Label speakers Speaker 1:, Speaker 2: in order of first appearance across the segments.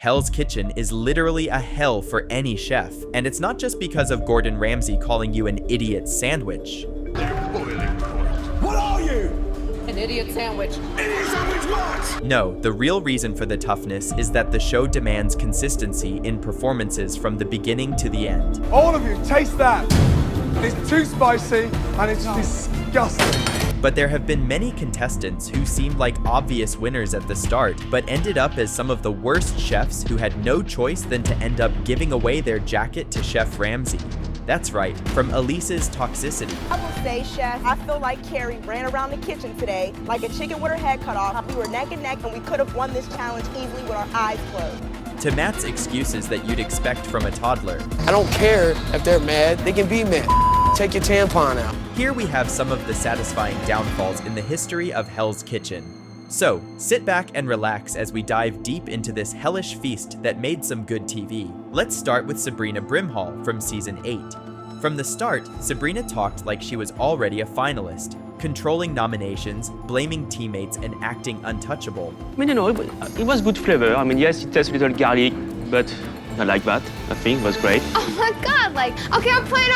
Speaker 1: Hell's Kitchen is literally a hell for any chef, and it's not just because of Gordon Ramsay calling you an idiot sandwich.
Speaker 2: What are you?
Speaker 3: An idiot sandwich.
Speaker 2: Idiot sandwich what?
Speaker 1: No, the real reason for the toughness is that the show demands consistency in performances from the beginning to the end.
Speaker 2: All of you, taste that. It's too spicy and it's disgusting.
Speaker 1: But there have been many contestants who seemed like obvious winners at the start, but ended up as some of the worst chefs who had no choice than to end up giving away their jacket to Chef Ramsay. That's right, from Elise's Toxicity.
Speaker 4: I will say, Chef, I feel like Carrie ran around the kitchen today like a chicken with her head cut off. We were neck and neck and we could have won this challenge easily with our eyes closed.
Speaker 1: To Matt's excuses that you'd expect from a toddler.
Speaker 5: I don't care if they're mad, they can be mad. Take your tampon out.
Speaker 1: Here we have some of the satisfying downfalls in the history of Hell's Kitchen. So, sit back and relax as we dive deep into this hellish feast that made some good TV. Let's start with Sabrina Brimhall from season 8. From the start, Sabrina talked like she was already a finalist, controlling nominations, blaming teammates, and acting untouchable.
Speaker 6: I mean, it was good flavor. I mean, yes, it tastes a little garlic, but I like that. I think it was great.
Speaker 7: Oh my God, okay, I'm playing.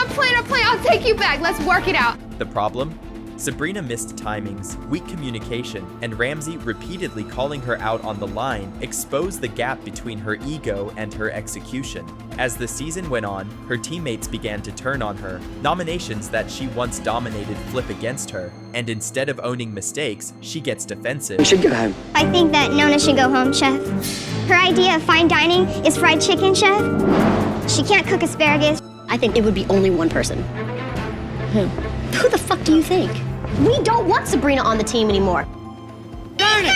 Speaker 7: I'll take you back. Let's work it out.
Speaker 1: The problem? Sabrina missed timings, weak communication, and Ramsay repeatedly calling her out on the line exposed the gap between her ego and her execution. As the season went on, her teammates began to turn on her. Nominations that she once dominated flip against her, and instead of owning mistakes, she gets defensive.
Speaker 6: We should go home.
Speaker 8: I think that Nona should go home, Chef. Her idea of fine dining is fried chicken, Chef. She can't cook asparagus.
Speaker 9: I think it would be only one person. Who the fuck do you think? We don't want Sabrina on the team anymore.
Speaker 8: 30!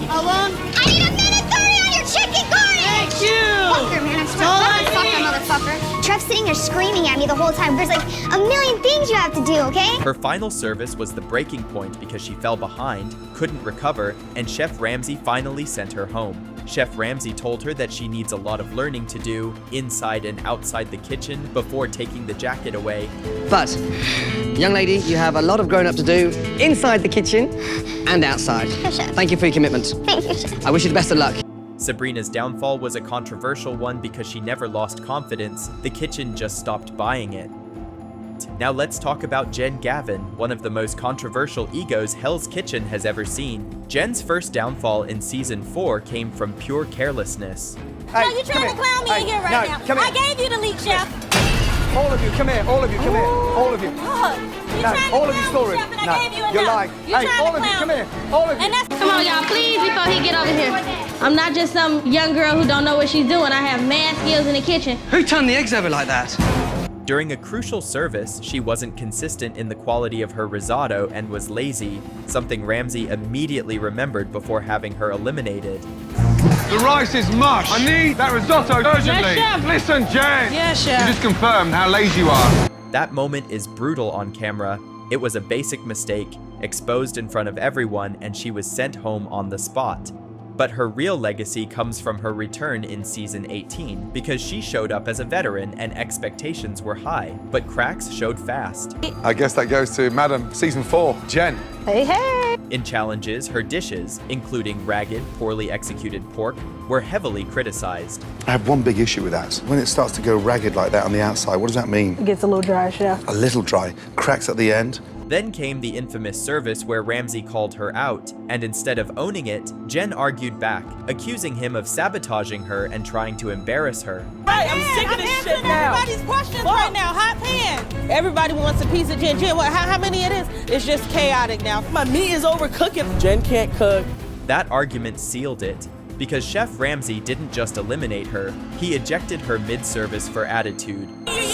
Speaker 9: How long?
Speaker 8: I need a minute 30 on your chicken, Gordon!
Speaker 9: Thank you!
Speaker 8: Fucker, man, I swear. Fuck that motherfucker. Trev's sitting there screaming at me the whole time. There's like a million things you have to do, okay?
Speaker 1: Her final service was the breaking point because she fell behind, couldn't recover, and Chef Ramsay finally sent her home. Chef Ramsay told her that she needs a lot of learning to do inside and outside the kitchen before taking the jacket away.
Speaker 5: But, young lady, you have a lot of growing up to do inside the kitchen and outside.
Speaker 8: Yes, Chef.
Speaker 5: Thank you for your commitment.
Speaker 8: Thank you, Chef.
Speaker 5: I wish you the best of luck.
Speaker 1: Sabrina's downfall was a controversial one because she never lost confidence. The kitchen just stopped buying it. Now let's talk about Jen Gavin, one of the most controversial egos Hell's Kitchen has ever seen. Jen's first downfall in season 4 came from pure carelessness.
Speaker 10: Hey, no, you're trying to clown me in here right now. I gave you the leak, Chef.
Speaker 2: All of you, come here. All of you, come here. All of you.
Speaker 10: Look, you're trying to
Speaker 2: all of you
Speaker 10: clown
Speaker 2: story.
Speaker 10: me, Chef, and I gave you enough.
Speaker 2: You're lying. Hey, all of you, come here. All of you.
Speaker 11: Come on, y'all, please, before he get over here. I'm not just some young girl who don't know what she's doing. I have mad skills in the kitchen.
Speaker 5: Who turned the eggs over like that?
Speaker 1: During a crucial service, she wasn't consistent in the quality of her risotto and was lazy, something Ramsay immediately remembered before having her eliminated.
Speaker 2: The rice is mush. I need that risotto urgently.
Speaker 11: Yes, Chef.
Speaker 2: Listen, Jen.
Speaker 11: Yes, Chef.
Speaker 2: You just confirmed how lazy you are.
Speaker 1: That moment is brutal on camera. It was a basic mistake, exposed in front of everyone, and she was sent home on the spot. But her real legacy comes from her return in season 18, because she showed up as a veteran and expectations were high, but cracks showed fast.
Speaker 2: I guess that goes to Madam Season 4, Jen.
Speaker 3: Hey, hey.
Speaker 1: In challenges, her dishes, including ragged, poorly executed pork, were heavily criticized.
Speaker 12: I have one big issue with that. When it starts to go ragged like that on the outside, what does that mean?
Speaker 3: It gets a little dry, Chef.
Speaker 12: A little dry. Cracks at the end.
Speaker 1: Then came the infamous service where Ramsay called her out, and instead of owning it, Jen argued back, accusing him of sabotaging her and trying to embarrass her.
Speaker 10: Right, I'm sick of this shit now. Everybody's questions right now. Hot pan. Everybody wants a piece of Jen. Jen, how many it is? It's just chaotic now. My meat is overcooking.
Speaker 5: Jen can't cook.
Speaker 1: That argument sealed it, because Chef Ramsay didn't just eliminate her, he ejected her mid-service for attitude.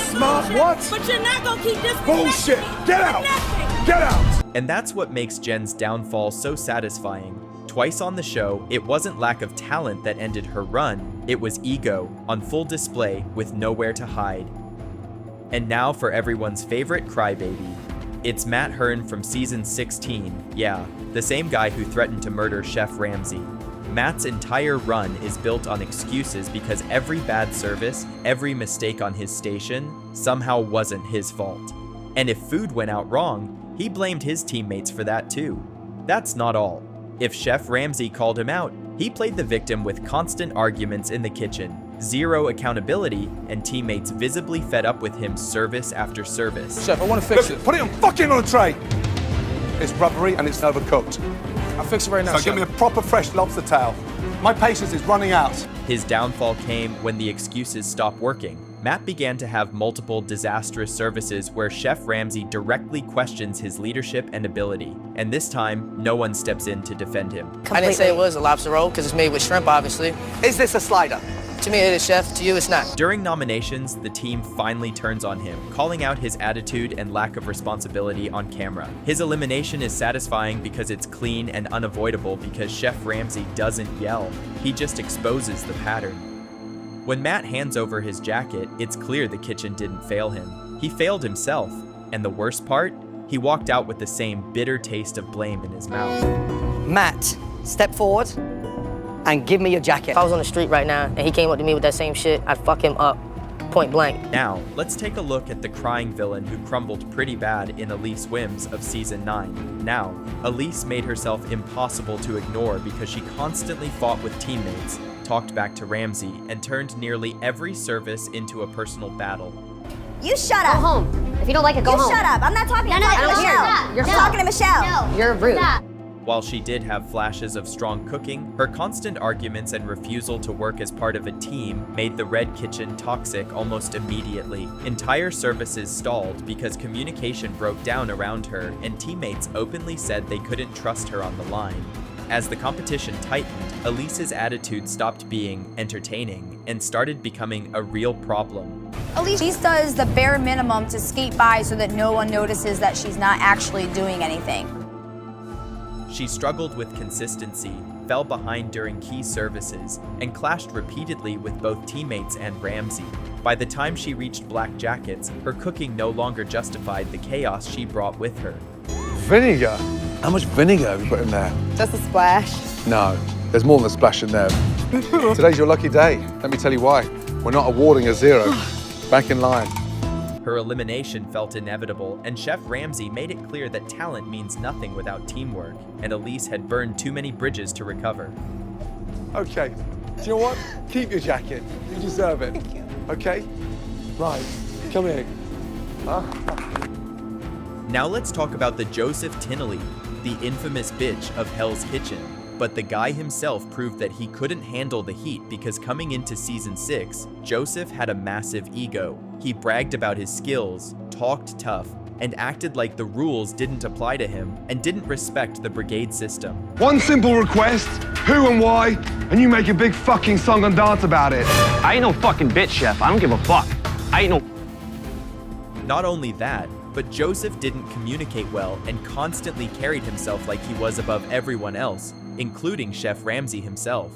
Speaker 2: Smart what?
Speaker 10: But you're not gonna keep this
Speaker 2: Bullshit. Get out. Get out.
Speaker 1: And that's what makes Jen's downfall so satisfying. Twice on the show, it wasn't lack of talent that ended her run, it was ego, on full display with nowhere to hide. And now for everyone's favorite crybaby. It's Matt Hearn from season 16, yeah, the same guy who threatened to murder Chef Ramsay. Matt's entire run is built on excuses because every bad service, every mistake on his station, somehow wasn't his fault. And if food went out wrong, he blamed his teammates for that too. That's not all. If Chef Ramsay called him out, He played the victim with constant arguments in the kitchen, zero accountability, and teammates visibly fed up with him service after service.
Speaker 2: Chef, I want to fix it. Put it fucking on a tray. It's rubbery and it's overcooked. I'll fix it right now,
Speaker 12: So
Speaker 2: Chef.
Speaker 12: give me a proper fresh lobster tail. My patience is running out.
Speaker 1: His downfall came when the excuses stopped working. Matt began to have multiple disastrous services where Chef Ramsay directly questions his leadership and ability, and this time, no one steps in to defend him.
Speaker 13: I didn't say it was a lobster roll because it's made with shrimp, obviously.
Speaker 5: Is this a slider?
Speaker 13: To me, it is, Chef. To you, it's not.
Speaker 1: During nominations, the team finally turns on him, calling out his attitude and lack of responsibility on camera. His elimination is satisfying because it's clean and unavoidable because Chef Ramsay doesn't yell. He just exposes the pattern. When Matt hands over his jacket, it's clear the kitchen didn't fail him. He failed himself. And the worst part? He walked out with the same bitter taste of blame in his mouth.
Speaker 5: Matt, step forward and give me your jacket.
Speaker 13: If I was on the street right now and he came up to me with that same shit, I'd fuck him up, point blank.
Speaker 1: Now, let's take a look at the crying villain who crumbled pretty bad in Elise Whims of Season 9. Now, Elise made herself impossible to ignore because she constantly fought with teammates, talked back to Ramsay, and turned nearly every service into a personal battle.
Speaker 8: You shut up.
Speaker 9: Go home. If you don't like it, go home.
Speaker 8: You shut up. I'm not talking. I'm talking to Michelle.
Speaker 9: You're
Speaker 8: I'm talking to Michelle.
Speaker 9: You're rude.
Speaker 1: While she did have flashes of strong cooking, her constant arguments and refusal to work as part of a team made the Red Kitchen toxic almost immediately. Entire services stalled because communication broke down around her, and teammates openly said they couldn't trust her on the line. As the competition tightened, Elise's attitude stopped being entertaining and started becoming a real problem.
Speaker 14: Elise does the bare minimum to skate by so that no one notices that she's not actually doing anything.
Speaker 1: She struggled with consistency, fell behind during key services, and clashed repeatedly with both teammates and Ramsay. By the time she reached Black Jackets, her cooking no longer justified the chaos she brought with her.
Speaker 12: Vinegar? How much vinegar have you put in there?
Speaker 4: Just a splash.
Speaker 12: No, there's more than a splash in there. Today's your lucky day. Let me tell you why. We're not awarding a 0. Back in line.
Speaker 1: Her elimination felt inevitable, and Chef Ramsay made it clear that talent means nothing without teamwork, and Elise had burned too many bridges to recover.
Speaker 2: Okay. Do you know what? Keep your jacket. You deserve it.
Speaker 4: Thank you.
Speaker 2: Okay? Right. Come here.
Speaker 1: Now let's talk about the Joseph Tinnelly, the infamous bitch of Hell's Kitchen. But the guy himself proved that he couldn't handle the heat because coming into Season 6, Joseph had a massive ego. He bragged about his skills, talked tough, and acted like the rules didn't apply to him and didn't respect the brigade system.
Speaker 15: One simple request, who and why, and you make a big fucking song and dance about it.
Speaker 6: I ain't no fucking bitch, Chef. I don't give a fuck. I ain't no...
Speaker 1: Not only that, but Joseph didn't communicate well and constantly carried himself like he was above everyone else, including Chef Ramsay himself.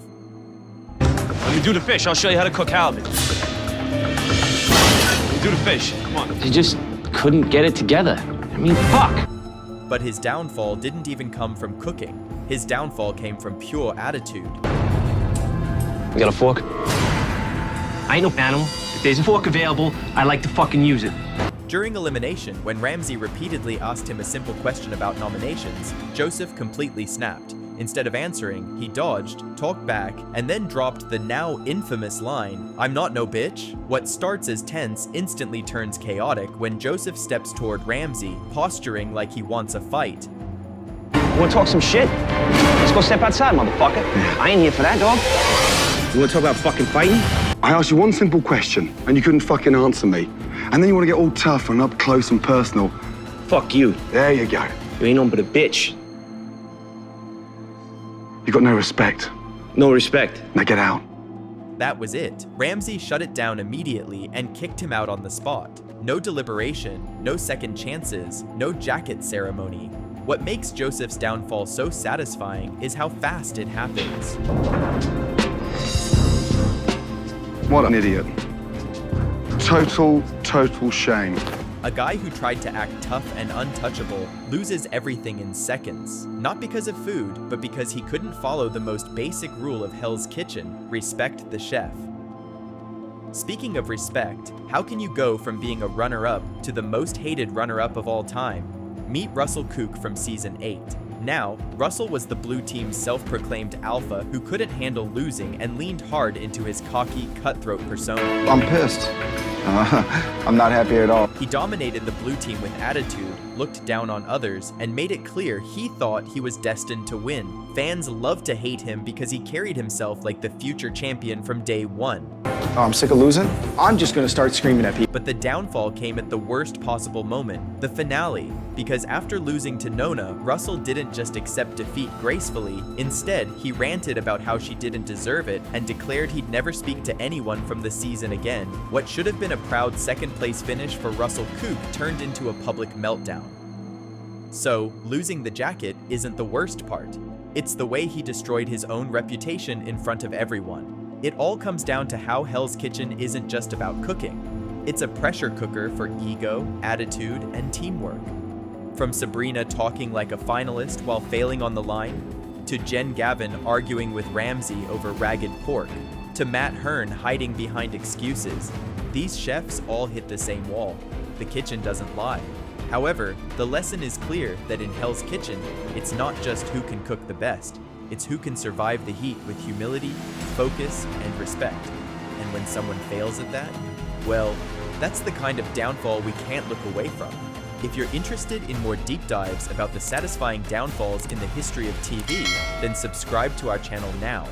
Speaker 6: Let me do the fish. I'll show you how to cook halibut. Let me do the fish. Come on. They just couldn't get it together. I mean, fuck.
Speaker 1: But his downfall didn't even come from cooking. His downfall came from pure attitude.
Speaker 6: You got a fork? I ain't no animal. If there's a fork available, I like to fucking use it.
Speaker 1: During elimination, when Ramsay repeatedly asked him a simple question about nominations, Joseph completely snapped. Instead of answering, he dodged, talked back, and then dropped the now infamous line, "I'm not no bitch." What starts as tense instantly turns chaotic when Joseph steps toward Ramsay, posturing like he wants a fight.
Speaker 6: You wanna talk some shit? Let's go step outside, motherfucker. I ain't here for that, dog. You wanna talk about fucking fighting?
Speaker 15: I asked you one simple question, and you couldn't fucking answer me. And then you want to get all tough and up close and personal.
Speaker 6: Fuck you.
Speaker 15: There you go.
Speaker 6: You ain't no but a bitch.
Speaker 15: You got no respect.
Speaker 6: No respect.
Speaker 15: Now get out.
Speaker 1: That was it. Ramsay shut it down immediately and kicked him out on the spot. No deliberation, no second chances, no jacket ceremony. What makes Joseph's downfall so satisfying is how fast it happens.
Speaker 15: What an idiot. Total shame.
Speaker 1: A guy who tried to act tough and untouchable loses everything in seconds. Not because of food, but because he couldn't follow the most basic rule of Hell's Kitchen, respect the chef. Speaking of respect, how can you go from being a runner-up to the most hated runner-up of all time? Meet Russell Kook from Season 8. Now, Russell was the blue team's self-proclaimed alpha who couldn't handle losing and leaned hard into his cocky, cutthroat persona.
Speaker 16: I'm pissed. I'm not happy at all.
Speaker 1: He dominated the blue team with attitude, looked down on others, and made it clear he thought he was destined to win. Fans loved to hate him because he carried himself like the future champion from day one.
Speaker 16: Oh, I'm sick of losing. I'm just gonna start screaming at people.
Speaker 1: But the downfall came at the worst possible moment, the finale, because after losing to Nona, Russell didn't just accept defeat gracefully. Instead, he ranted about how she didn't deserve it and declared he'd never speak to anyone from the season again. What should have been a proud second-place finish for Russell Kook turned into a public meltdown. So, losing the jacket isn't the worst part. It's the way he destroyed his own reputation in front of everyone. It all comes down to how Hell's Kitchen isn't just about cooking. It's a pressure cooker for ego, attitude, and teamwork. From Sabrina talking like a finalist while failing on the line, to Jen Gavin arguing with Ramsay over ragged pork, to Matt Hearn hiding behind excuses, these chefs all hit the same wall. The kitchen doesn't lie. However, the lesson is clear that in Hell's Kitchen, it's not just who can cook the best. It's who can survive the heat with humility, focus, and respect. And when someone fails at that, well, that's the kind of downfall we can't look away from. If you're interested in more deep dives about the satisfying downfalls in the history of TV, then subscribe to our channel now.